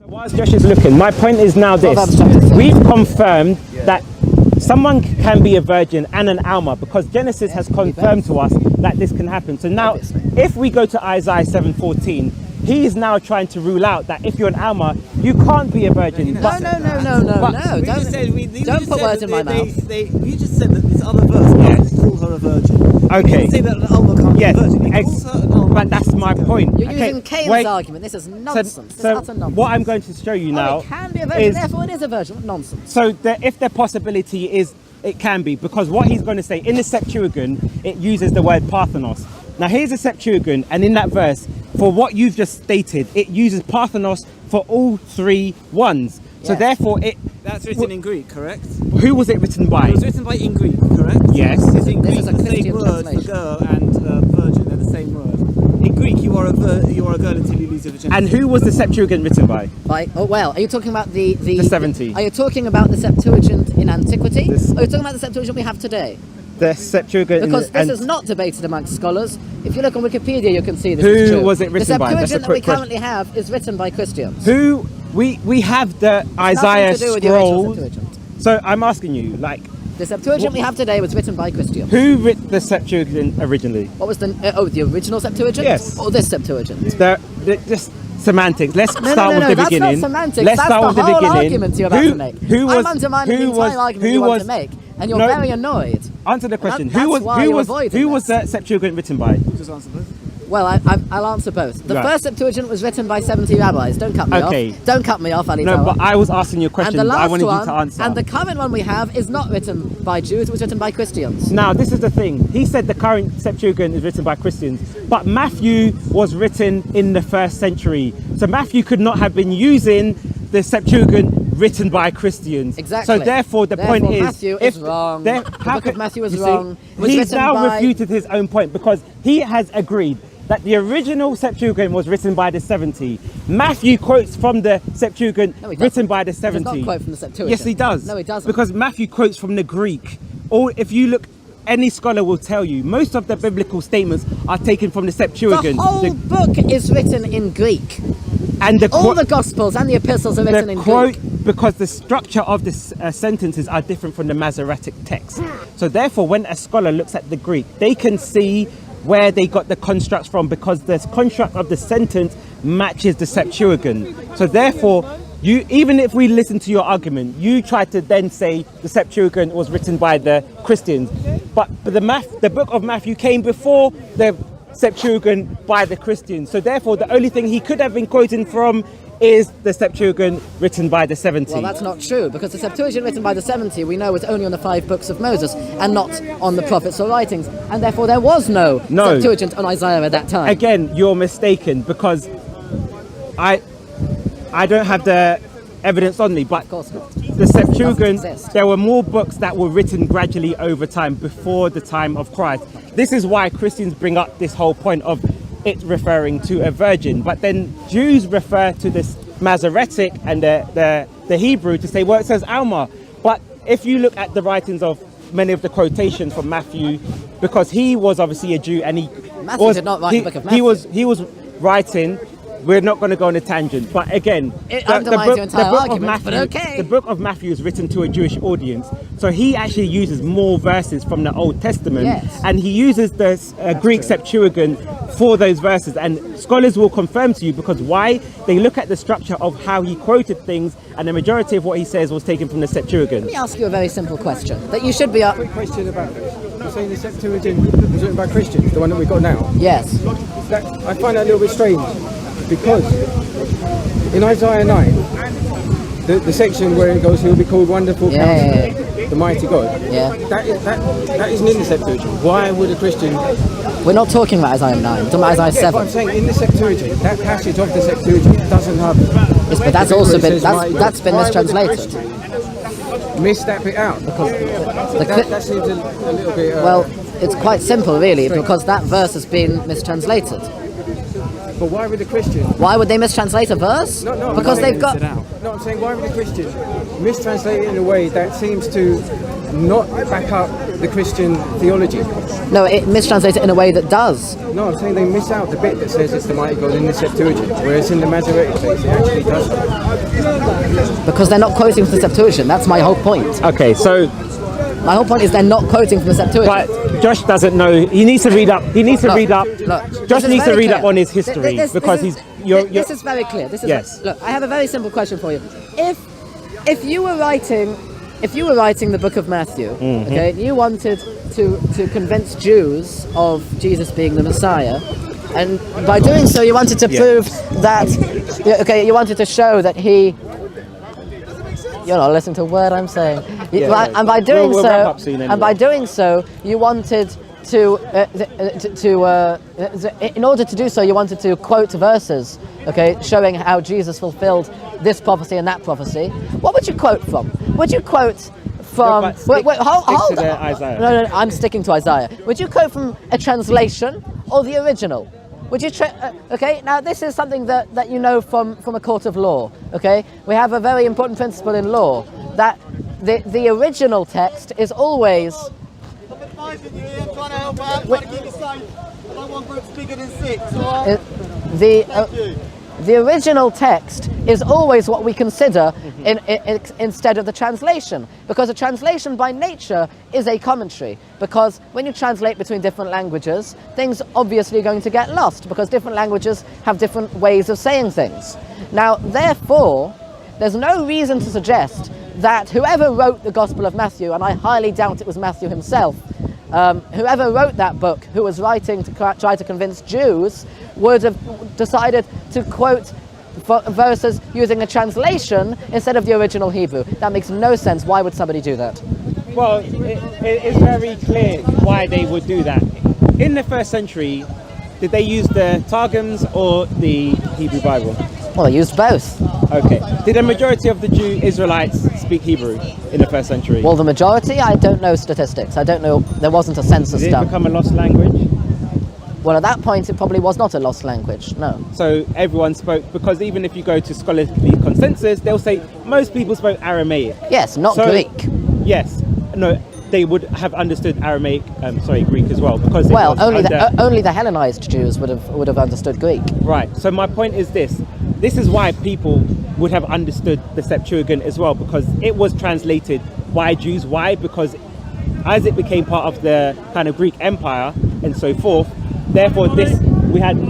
Whilst Josh is looking, my point is now this. We've confirmed that someone can be a virgin and an Almah because Genesis has confirmed to us that this can happen. So now, if we go to Isaiah 7:14, he is now trying to rule out that if you're an Almah, you can't be a virgin. No. Don't put words in my mouth. You just said that this other verse calls her a virgin. Okay. You say that an Almah can't be a virgin. But that's my point. You're using Cain's argument. This is nonsense. This is utter nonsense. What I'm going to show you now it can be a virgin, therefore it is a virgin. Nonsense. So if the possibility is, it can be, because what he's going to say, in the Septuagint, it uses the word Parthenos. Now here's the Septuagint, and in that verse, for what you've just stated, it uses Parthenos for all three ones. Yes. So therefore that's written in Greek, correct? Who was it written by? It was written by in Greek, correct? Yes. It's in Greek, the same word for girl and virgin, they're the same word. In Greek, you are a girl until you lose your virginity. And who was the Septuagint written by? Are you talking about the 70? Are you talking about the Septuagint in antiquity? Or are you talking about the Septuagint we have today? The Septuagint. Because this is not debated amongst scholars. If you look on Wikipedia, you can see this is true. Who was it written by? The Septuagint that we currently have is written by Christians. Who? We have the Isaiah scrolls. So I'm asking you, the Septuagint we have today was written by Christians. Who wrote the Septuagint originally? What was the original Septuagint? Yes. Or this Septuagint? Just semantics. Let's start with the that's beginning. Not semantics. Let's that's start the with the whole beginning. Argument you're about to make. I'm undermining the entire argument you want to make, and you're very annoyed. Answer the question. Who was the Septuagint written by? Just answer both. Well, I'll answer both. The first Septuagint was written by 70 rabbis. Don't cut me off. Don't cut me off, Ali. No, but I was asking you a question. And the last I wanted one, you to answer. And the current one we have is not written by Jews. It was written by Christians. Now, this is the thing. He said the current Septuagint is written by Christians, but Matthew was written in the 1st century. So Matthew could not have been using the Septuagint written by Christians. Exactly. So therefore, the point is, Matthew is wrong. The book of Matthew is wrong. He's now refuted his own point because he has agreed that the original Septuagint was written by the 70. Matthew quotes from the Septuagint written by the 70. He does not quote from the Septuagint. Yes, he does. No, he doesn't. Because Matthew quotes from the Greek. Or if you look, any scholar will tell you, most of the biblical statements are taken from the Septuagint. The whole book is written in Greek. And all the Gospels and the Epistles are written in Greek. Because the structure of the sentences are different from the Masoretic text. So therefore, when a scholar looks at the Greek, they can see where they got the constructs from, because the construct of the sentence matches the Septuagint. So therefore, even if we listen to your argument, you try to then say the Septuagint was written by the Christians, but the book of Matthew came before the Septuagint by the Christians. So therefore, the only thing he could have been quoting from is the Septuagint written by the 70. Well, that's not true, because the Septuagint written by the 70 we know was only on the 5 books of Moses and not on the prophets or writings, and therefore there was no Septuagint on Isaiah at that time. Again, you're mistaken, because I don't have the evidence on me, but of course not. The Septuagint, there were more books that were written gradually over time before the time of Christ. This is why Christians bring up this whole point of it referring to a virgin, but then Jews refer to this Masoretic and the Hebrew to say, well, it says Almah. But if you look at the writings of many of the quotations from Matthew, because he was obviously a Jew, and Matthew did not write the book of Matthew. He was writing. We're not going to go on a tangent, but again, the book of Matthew is written to a Jewish audience, so he actually uses more verses from the Old Testament, and he uses the Greek Septuagint for those verses, and scholars will confirm to you, because why? They look at the structure of how he quoted things, and the majority of what he says was taken from the Septuagint. Let me ask you a very simple question that you should be... Quick question about this. You're saying the Septuagint was written by Christians, the one that we've got now? Yes. I find that a little bit strange, because in Isaiah 9, the section where it goes, he'll be called Wonderful Counselor, the Mighty God, that isn't in the Septuagint. Why would a Christian... We're not talking about Isaiah 9, we're talking about Isaiah 7. But I'm saying in the Septuagint, that passage of the Septuagint doesn't have... Yes, but that's also been, that's been mistranslated. Miss that bit out, because that seems a little bit... Well, it's quite simple really, because that verse has been mistranslated. But why would the Christian... Why would they mistranslate a verse? Because they've got... No, I'm saying, why would the Christian mistranslate it in a way that seems to not back up the Christian theology. No, it mistranslates it in a way that does. No, I'm saying they miss out the bit that says it's the mighty God in the Septuagint, whereas in the Masoretic text it actually does. Because they're not quoting from the Septuagint. That's my whole point. Okay, so my whole point is they're not quoting from the Septuagint. But Josh doesn't know. He needs to read up. He needs to read up. Look, Josh needs to read up on his history because he's. This is very clear. Yes. Look, I have a very simple question for you. If you were writing the book of Matthew, okay, and you wanted to convince Jews of Jesus being the Messiah, and by doing so you wanted to prove that, you wanted to show that he. You're not listening to a word I'm saying. And by doing so, you wanted to, in order to do so, you wanted to quote verses, okay, showing how Jesus fulfilled this prophecy and that prophecy. What would you quote from? Would you quote from? Hold on. Isaiah. No, I'm sticking to Isaiah. Would you quote from a translation or the original? Would you okay, now this is something that you know from a court of law, okay? We have a very important principle in law, that the original text is always... The original text is always what we consider instead of the translation, because a translation by nature is a commentary, because when you translate between different languages, things obviously are going to get lost, because different languages have different ways of saying things. Now, therefore, there's no reason to suggest that whoever wrote the Gospel of Matthew, and I highly doubt it was Matthew himself, whoever wrote that book, who was writing to try to convince Jews, would have decided to quote verses using a translation instead of the original Hebrew. That makes no sense. Why would somebody do that? Well, it is very clear why they would do that. In the first century, did they use the Targums or the Hebrew Bible? Well, they used both. Okay. Did a majority of the Israelites speak Hebrew in the first century? Well, the majority, I don't know statistics. I don't know. There wasn't a census done. Did it done. become a lost language? Well, at that point, it probably was not a lost language, no. So everyone spoke, because even if you go to scholarly consensus, they'll say most people spoke Aramaic. Yes, not Greek. Yes. No, they would have understood Aramaic, Greek as well, because only the Hellenized Jews would have understood Greek. Right. So my point is this. This is why people would have understood the Septuagint as well, because it was translated by Jews. Why? Because as it became part of the kind of Greek Empire and so forth, therefore we had... Your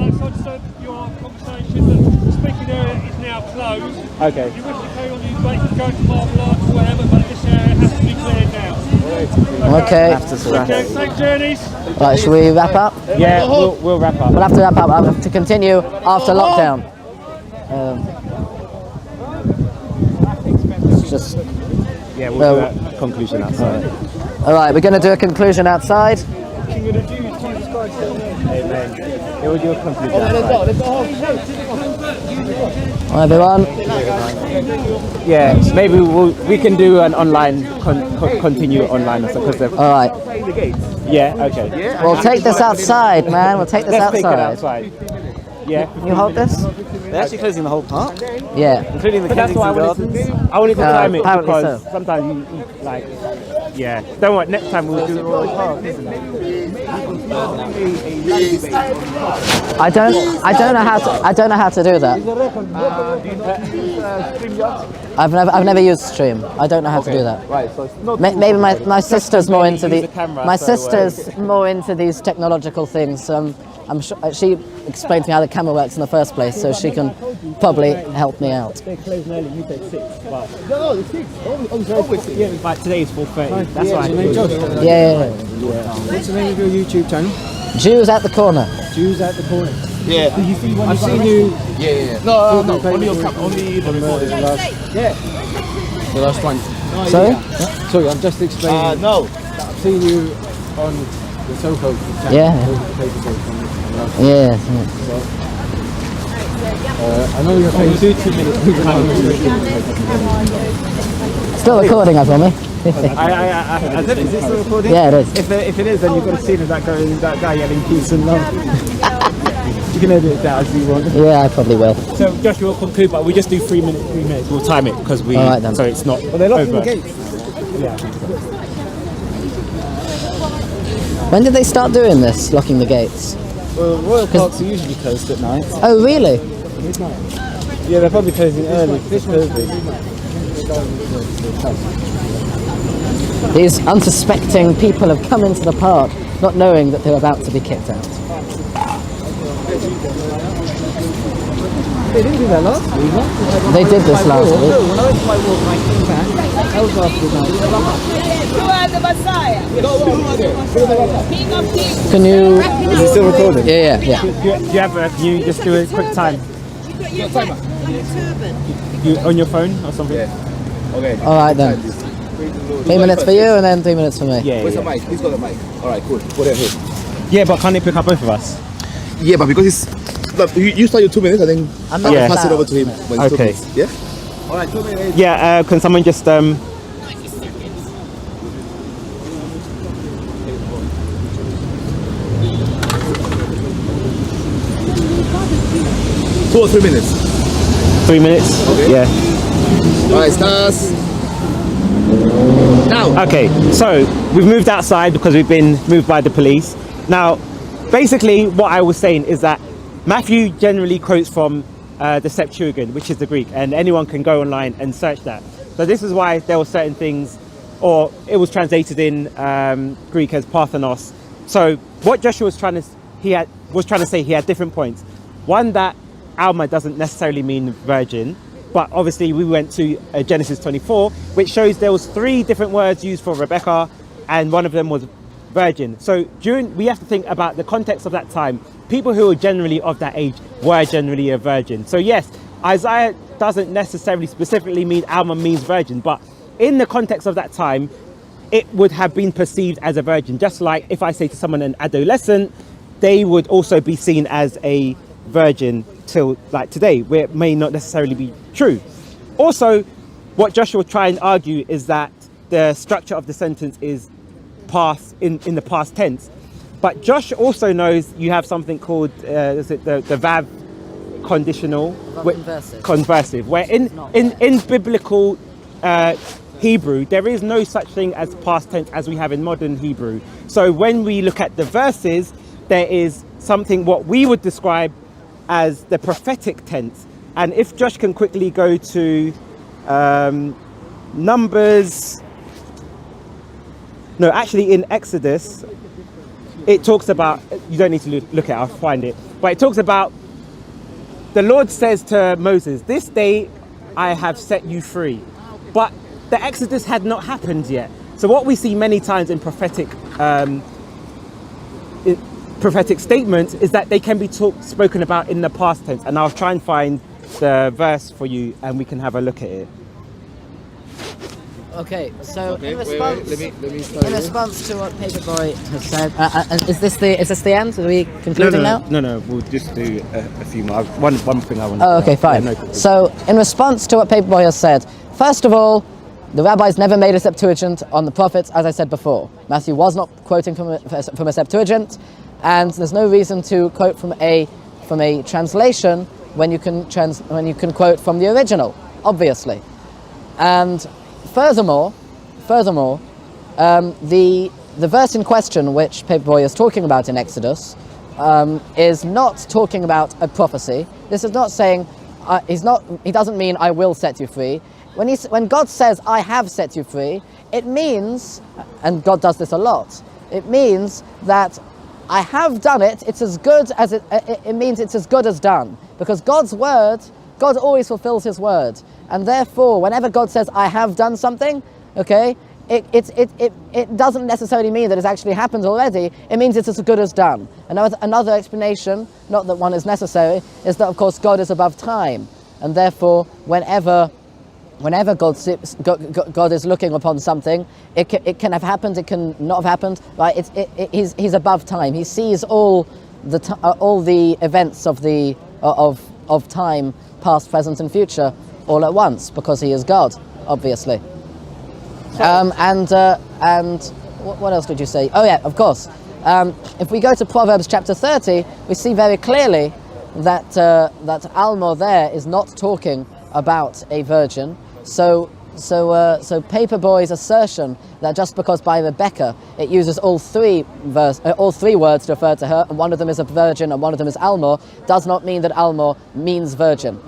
conversation, the speaking area is now closed. Okay. If you wish to carry on, you can go to Marble Arch or whatever, but this area has to be cleared now. Okay. Safe journeys. Right, should we wrap up? Yeah, we'll wrap up. We'll have to wrap up. I'll have to continue after lockdown. Yeah, we'll do a conclusion outside. All right, we're going to do a conclusion outside. Amen. It will do a conclusion outside. Hi, everyone. Yeah, maybe we can do an online, continue online or something. All right. Yeah, okay. We'll take this outside, man. We'll take this Let's outside. Take it outside. Yeah. Can you hold this? They're actually closing the whole park? Yeah. Including the Kensington Gardens? I wanted to time it because so. sometimes you like, yeah. Don't worry, next time we'll do it. I don't know how to do that. I've never used Stream. I don't know how to do that. Right, so it's not Maybe my sister's more into the more into these technological things. I'm sure she explained to me how the camera works in the first place, so she can probably help me out. They're closing early. You said 6, but no, it's 6. Yeah, but today is 4:30. That's why. Yeah. What's the name of your YouTube channel? Jews at the corner. Jews at the corner. Yeah. Did you see one? I've seen you. Yeah. No, only your camera. Only the recording. The last one. Sorry? Yeah. Sorry, I'm just explaining. No. I've seen you on the Soho channel. Yeah. Paperboy. Yeah. I know you're paying 2 minutes. Still recording, I promise. I don't know, is it still recording? Yeah, it is. If it is, then you've got to see that guy yelling peace and love. You can edit that as you want. Yeah, I probably will. So Josh, we'll conclude, but we just do 3 minutes. We'll time it because All right, then. so it's not. Well, they're locking over. the gates. Yeah. When did they start doing this, locking the gates? Well, royal parks are usually closed at night. Oh, really? Yeah, they're probably closing early for COVID. These unsuspecting people have come into the park not knowing that they're about to be kicked out. They didn't do that last week. They did this last week. When I went for my walk and I came back, that was after night. You are the Messiah. King of kings. Can you... Is it still recording? Yeah. Do you have can you just do a quick time? Your turban. You on your phone or something? Okay. All right then. 3 minutes for you and then 3 minutes for me. Yeah. Where's the mic? Who's got the mic? All right, cool. Put it here. Yeah, but can't it pick up both of us? Yeah, but because it's... Look, you start your 2 minutes, and then I'm not Yeah. pass it allowed. over to him when it's 2 Okay. minutes. Yeah? All right, 2 minutes. Yeah. Can someone just 2 or 3 minutes. 3 minutes? Okay. Yeah. All right, stars. Now. Okay, so we've moved outside because we've been moved by the police. Now, basically what I was saying is that Matthew generally quotes from the Septuagint, which is the Greek, and anyone can go online and search that. So this is why there were certain things, or it was translated in Greek as Parthenos. So what Joshua was trying to say, he had different points. One, that Almah doesn't necessarily mean virgin, but obviously we went to Genesis 24, which shows there was 3 different words used for Rebecca, and one of them was virgin. So we have to think about the context of that time. People who were generally of that age were generally a virgin. So yes, Isaiah doesn't necessarily specifically mean Almah means virgin, but in the context of that time, it would have been perceived as a virgin. Just like if I say to someone an adolescent, they would also be seen as a virgin till like today, where it may not necessarily be true. Also, what Joshua will try and argue is that the structure of the sentence is past in the past tense. But Josh also knows you have something called is it the Vav conditional conversive, where in biblical Hebrew there is no such thing as past tense as we have in modern Hebrew. So when we look at the verses, there is something what we would describe as the prophetic tense. And if Josh can quickly go to Numbers, no, actually in Exodus, it talks about, you don't need to look at it, I'll find it, but it talks about, the Lord says to Moses, this day I have set you free. But the Exodus had not happened yet. So what we see many times in prophetic statements is that they can be spoken about in the past tense. And I'll try and find the verse for you and we can have a look at it. Okay, so in Let me response to what Paperboy has said, is this the end? Are we concluding now? No, we'll just do a few more. One thing I want to... Oh, okay, fine. So, in response to what Paperboy has said, first of all, the rabbis never made a Septuagint on the prophets, as I said before. Matthew was not quoting from a Septuagint, and there's no reason to quote from a translation when you can quote from the original, obviously. And furthermore, the verse in question, which Paperboy is talking about in Exodus, is not talking about a prophecy. This is not saying he doesn't mean I will set you free. When God says I have set you free, it means, and God does this a lot, it means that I have done it. It's as good as it means it's as good as done, because God's word, God always fulfills his word, and therefore whenever God says I have done something, okay, it doesn't necessarily mean that it's actually happened already. It means it's as good as done. Another explanation, not that one is necessary, is that of course God is above time, and therefore whenever God is looking upon something, it can have happened, it can not have happened. Right? He's above time. He sees all the events of time, past, present, and future, all at once, because he is God, obviously. And what else did you say? Oh yeah, of course. If we go to Proverbs chapter 30, we see very clearly that Almah there is not talking about a virgin. So So Paperboy's assertion that just because by Rebecca it uses all three words to refer to her, and one of them is a virgin and one of them is Almah, does not mean that Almah means virgin.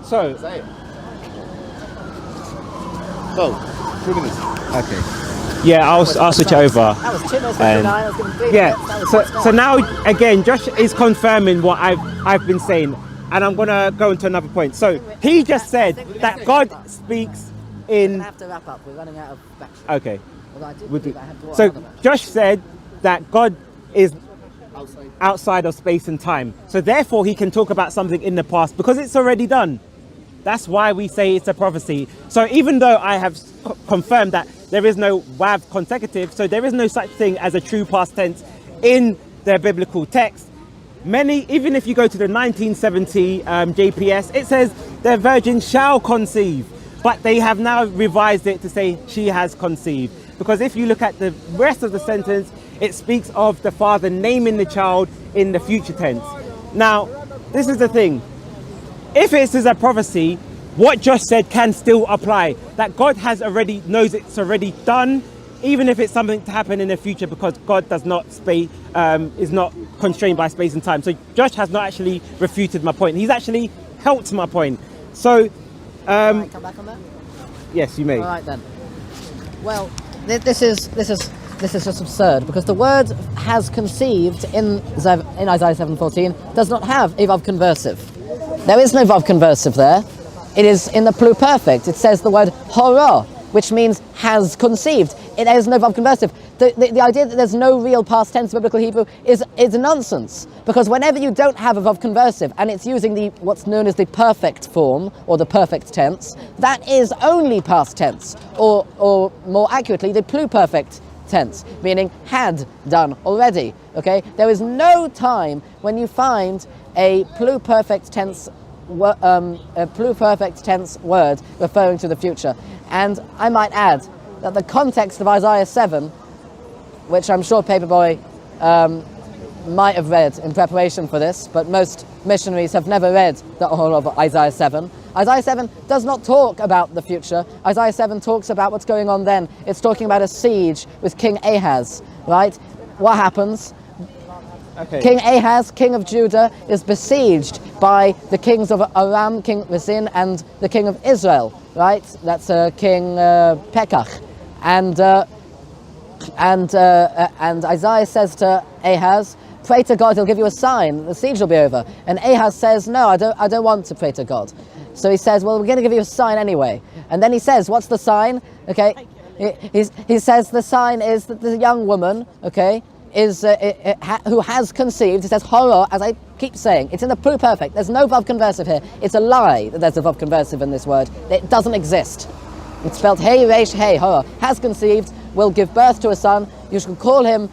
So, 3 minutes. okay. Yeah, I'll switch it over. That was 2 minutes 59. I was given 3 Yeah. minutes. That was So now again, Josh is confirming what I've been saying, and I'm gonna go into another point. So he just said that God speaks We're in. gonna have to wrap up. We're running out of battery. Okay. Although I did We'll do- believe I had to watch So another battery. Josh said that God is outside of space and time. So therefore he can talk about something in the past because it's already done. That's why we say it's a prophecy. So even though I have confirmed that there is no wav consecutive, so there is no such thing as a true past tense in the biblical text. Even if you go to the 1970 JPS, it says the virgin shall conceive, but they have now revised it to say she has conceived. Because if you look at the rest of the sentence, it speaks of the father naming the child in the future tense. Now, this is the thing. If it is a prophecy, what Josh said can still apply. That God knows it's already done, even if it's something to happen in the future, because God does not is not constrained by space and time. So Josh has not actually refuted my point. He's actually helped my point. So, Can I come back on that? yes, you may. All right then. Well, this is just absurd, because the word has conceived in Isaiah 7:14 does not have a vav conversive. There is no vav conversive there. It is in the pluperfect. It says the word hora, which means has conceived. There is no vav conversive. The idea that there's no real past tense in biblical Hebrew is nonsense, because whenever you don't have a vav conversive and it's using what's known as the perfect form or the perfect tense, that is only past tense, or more accurately, the pluperfect tense, meaning had done already. Okay, there is no time when you find a pluperfect tense word referring to the future. And I might add that the context of Isaiah 7, which I'm sure Paperboy might have read in preparation for this, but most missionaries have never read the whole of Isaiah 7. Isaiah 7 does not talk about the future. Isaiah 7 talks about what's going on then. It's talking about a siege with King Ahaz, right? What happens? Okay. King Ahaz, king of Judah, is besieged by the kings of Aram, King Rezin, and the king of Israel, right? That's King Pekach. And Isaiah says to Ahaz, pray to God, he'll give you a sign, the siege will be over. And Ahaz says, no, I don't want to pray to God. So he says, well, we're going to give you a sign anyway. And then he says, what's the sign? Okay, he says the sign is that the young woman, okay, who has conceived. It says horror, as I keep saying. It's in the pluperfect. There's no vav conversive here. It's a lie that there's a vav conversive in this word. It doesn't exist. It's spelled hey, resh, hey, horror. Has conceived, will give birth to a son. You should call him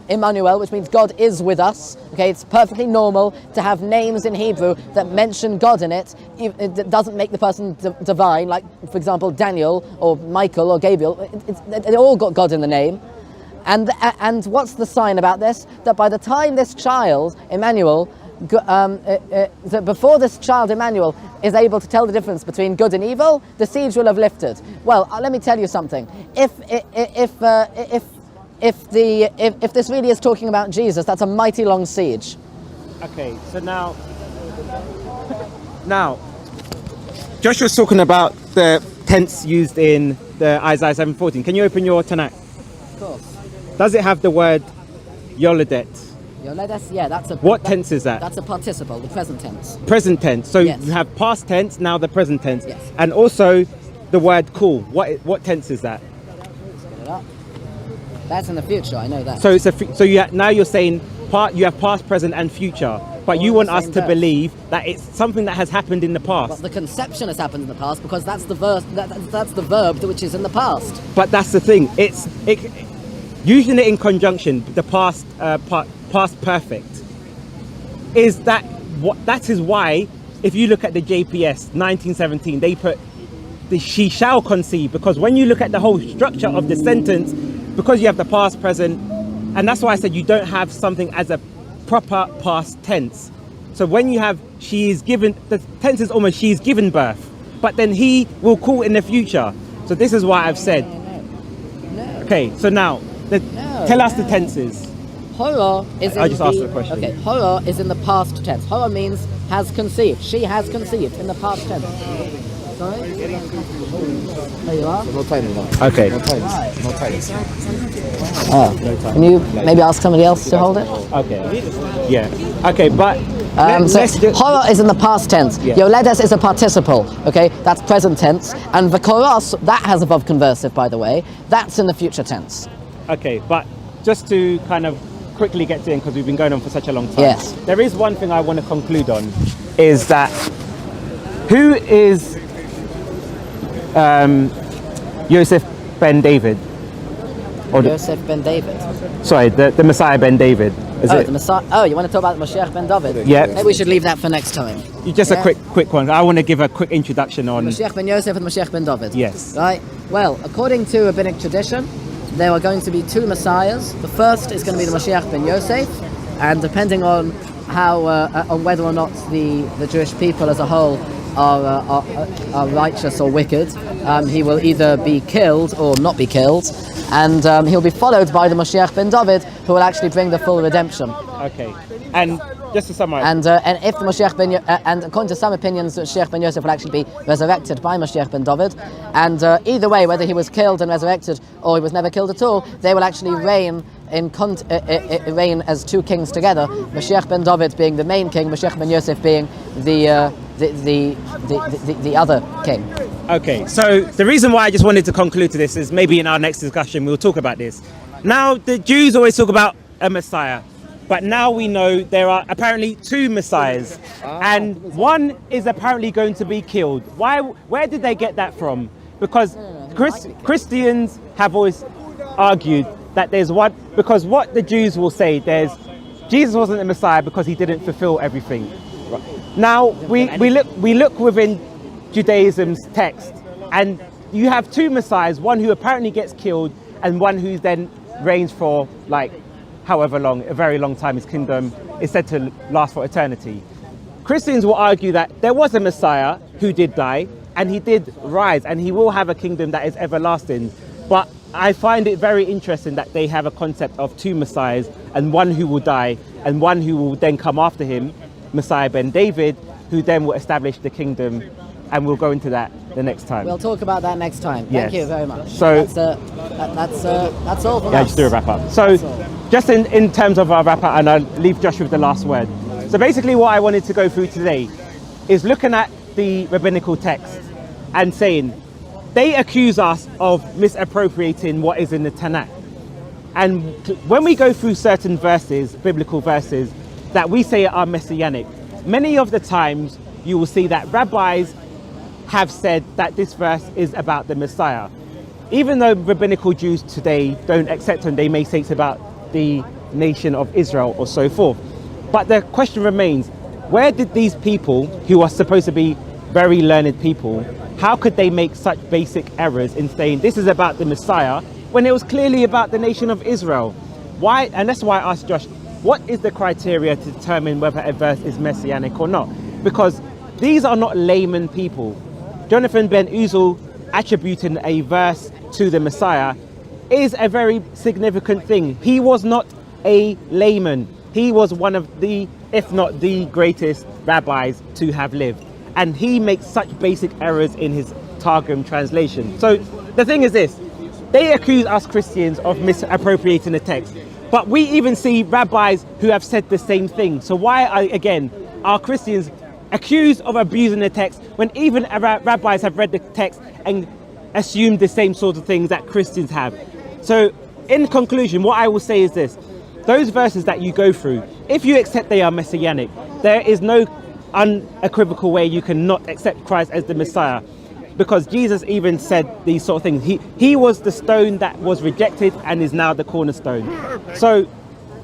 Emmanuel, which means God is with us. Okay, it's perfectly normal to have names in Hebrew that mention God in it. It doesn't make the person divine, like, for example, Daniel or Michael or Gabriel. They all got God in the name. And what's the sign about this? That by the time this child, Emmanuel, before this child, Emmanuel, is able to tell the difference between good and evil, the siege will have lifted. Well, let me tell you something. If this really is talking about Jesus, that's a mighty long siege. Okay, so now, Josh was talking about the tense used in the Isaiah 7:14. Can you open your Tanakh? Of course. Does it have the word Yoledet? Yeah, that's a... What tense is that? That's a participle, the present tense. Present tense. So Yes. you have past tense, now the present tense. Yes. And also the word cool. What tense is that? Let's get it up. That's in the future, I know that. So now you're saying you have past, present and future. But you All want in the us same to verse. believe that it's something that has happened in the But past. the conception has happened in the past, because that's the verse. That's the verb which is in the past. But that's the thing. Using it in conjunction, the past perfect, that is why, if you look at the JPS 1917, they put the she shall conceive, because when you look at the whole structure of the sentence, because you have the past, present, and that's why I said you don't have something as a proper past tense. So when you have she is given, the tense is almost she is given birth, but then he will call in the future. So this is why I've said. Okay, so now tell us the tenses. Horror is I just asked the question. Okay, horror is in the past tense. Horror means has conceived. She has conceived in the past tense. Sorry? There you are. No time now. Okay. No time. No time. Can you maybe ask somebody else to hold it? Okay. Yeah. Okay, but Horror is in the past tense. Yeah. Yoledes is a participle. Okay, that's present tense. And v'koros, that has a vav conversive, by the way. That's in the future tense. Okay, but just to kind of quickly get to it, because we've been going on for such a long time. Yes. There is one thing I want to conclude on, is that who is Yosef ben David? Or Yosef ben David. Sorry, the Messiah ben David. Is it? The Messiah. Oh, you want to talk about the Mashiach ben David? Yeah. Maybe we should leave that for next time. Just a quick one. I want to give a quick introduction on. Mashiach ben Yosef and Mashiach ben David. Yes. Right. Well, according to rabbinic tradition, there are going to be two messiahs. The first is going to be the Mashiach ben Yosef, and depending on how on whether or not the Jewish people as a whole are righteous or wicked, he will either be killed or not be killed, and he'll be followed by the Mashiach ben David, who will actually bring the full redemption. Okay. And just to summarize. And if the Mashiach ben and according to some opinions, Mashiach ben Yosef will actually be resurrected by Mashiach ben David. And either way, whether he was killed and resurrected or he was never killed at all, they will actually reign reign as two kings together. Mashiach ben David being the main king, Mashiach ben Yosef being the other king. Okay, so the reason why I just wanted to conclude to this is maybe in our next discussion we'll talk about this. Now, the Jews always talk about a Messiah, but now we know there are apparently two Messiahs, and one is apparently going to be killed. Why? Where did they get that from? Because Christians have always argued that there's one, because what the Jews will say, Jesus wasn't the Messiah because he didn't fulfill everything. Now we look within Judaism's text, and you have two Messiahs, one who apparently gets killed and one who then reigns for like however long, a very long time. His kingdom is said to last for eternity. Christians will argue that there was a Messiah who did die and he did rise and he will have a kingdom that is everlasting. But I find it very interesting that they have a concept of two Messiahs, and one who will die and one who will then come after him, Messiah ben David, who then will establish the kingdom, and we'll go into that the next time. We'll talk about that next time. Yes. Thank you very much. So that's all from us. Just do a wrap up. So just in terms of our wrap up, and I'll leave Josh with the last word. So basically what I wanted to go through today is looking at the rabbinical text and saying they accuse us of misappropriating what is in the Tanakh. And when we go through certain verses, biblical verses, that we say are messianic, many of the times you will see that rabbis have said that this verse is about the Messiah. Even though rabbinical Jews today don't accept them, they may say it's about the nation of Israel or so forth. But the question remains, where did these people, who are supposed to be very learned people, how could they make such basic errors in saying this is about the Messiah when it was clearly about the nation of Israel? Why? And that's why I asked Josh, what is the criteria to determine whether a verse is messianic or not? Because these are not layman people. Jonathan ben Uzal attributing a verse to the Messiah is a very significant thing. He was not a layman. He was one of the, if not the greatest rabbis to have lived. And he makes such basic errors in his Targum translation. So the thing is this, they accuse us Christians of misappropriating the text. But we even see rabbis who have said the same thing. So why, again, are Christians accused of abusing the text when even rabbis have read the text and assumed the same sort of things that Christians have? So in conclusion, what I will say is this. Those verses that you go through, if you accept they are messianic, there is no unequivocal way you cannot accept Christ as the Messiah. Because Jesus even said these sort of things. He was the stone that was rejected and is now the cornerstone. So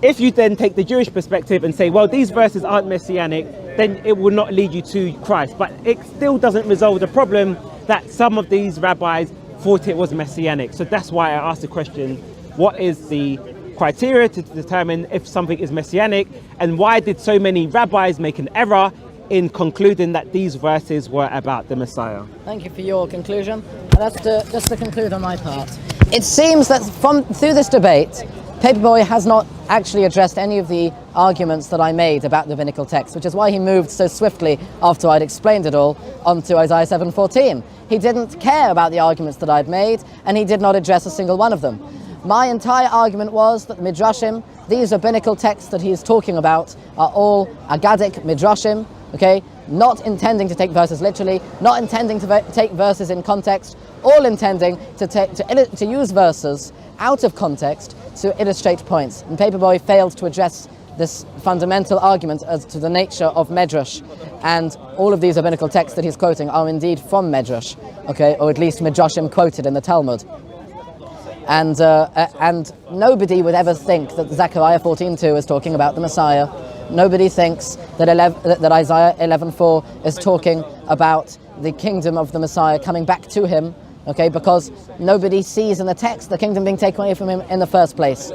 if you then take the Jewish perspective and say, well, these verses aren't messianic, then it will not lead you to Christ. But it still doesn't resolve the problem that some of these rabbis thought it was messianic. So that's why I asked the question, what is the criteria to determine if something is messianic, and why did so many rabbis make an error in concluding that these verses were about the Messiah. Thank you for your conclusion. Just to conclude on my part. It seems that through this debate, Paperboy has not actually addressed any of the arguments that I made about the rabbinical text, which is why he moved so swiftly after I'd explained it all onto Isaiah 7:14. He didn't care about the arguments that I'd made, and he did not address a single one of them. My entire argument was that the Midrashim, these rabbinical texts that he is talking about, are all Agadic Midrashim, okay? Not intending to take verses literally, not intending to take verses in context, all intending to use verses out of context to illustrate points. And Paperboy failed to address this fundamental argument as to the nature of Midrash. And all of these rabbinical texts that he's quoting are indeed from Midrash, okay, or at least Midrashim quoted in the Talmud. And nobody would ever think that Zechariah 14:2 is talking about the Messiah. Nobody thinks that Isaiah 11:4 is talking about the kingdom of the Messiah coming back to him, okay, because nobody sees in the text the kingdom being taken away from him in the first place.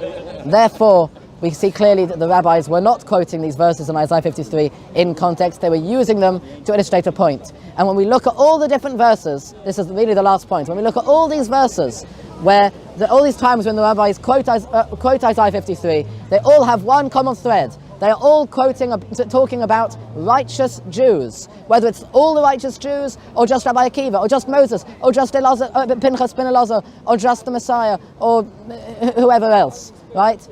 Therefore, we see clearly that the rabbis were not quoting these verses in Isaiah 53 in context. They were using them to illustrate a point. And when we look at all the different verses, this is really the last point, when we look at all these verses, where all these times when the rabbis quote Isaiah 53, they all have one common thread. They are all talking about righteous Jews, whether it's all the righteous Jews, or just Rabbi Akiva, or just Moses, or just Pinchas ben Elazar, or just the Messiah, or whoever else, right?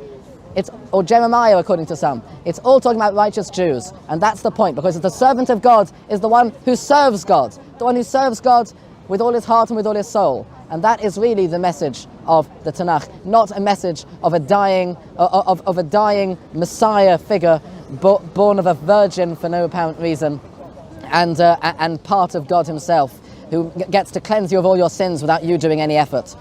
Or Jeremiah, according to some. It's all talking about righteous Jews, and that's the point, because the servant of God is the one who serves God, the one who serves God with all his heart and with all his soul. And that is really the message of the Tanakh, not a message of a dying Messiah figure born of a virgin for no apparent reason, and part of God himself, who gets to cleanse you of all your sins without you doing any effort.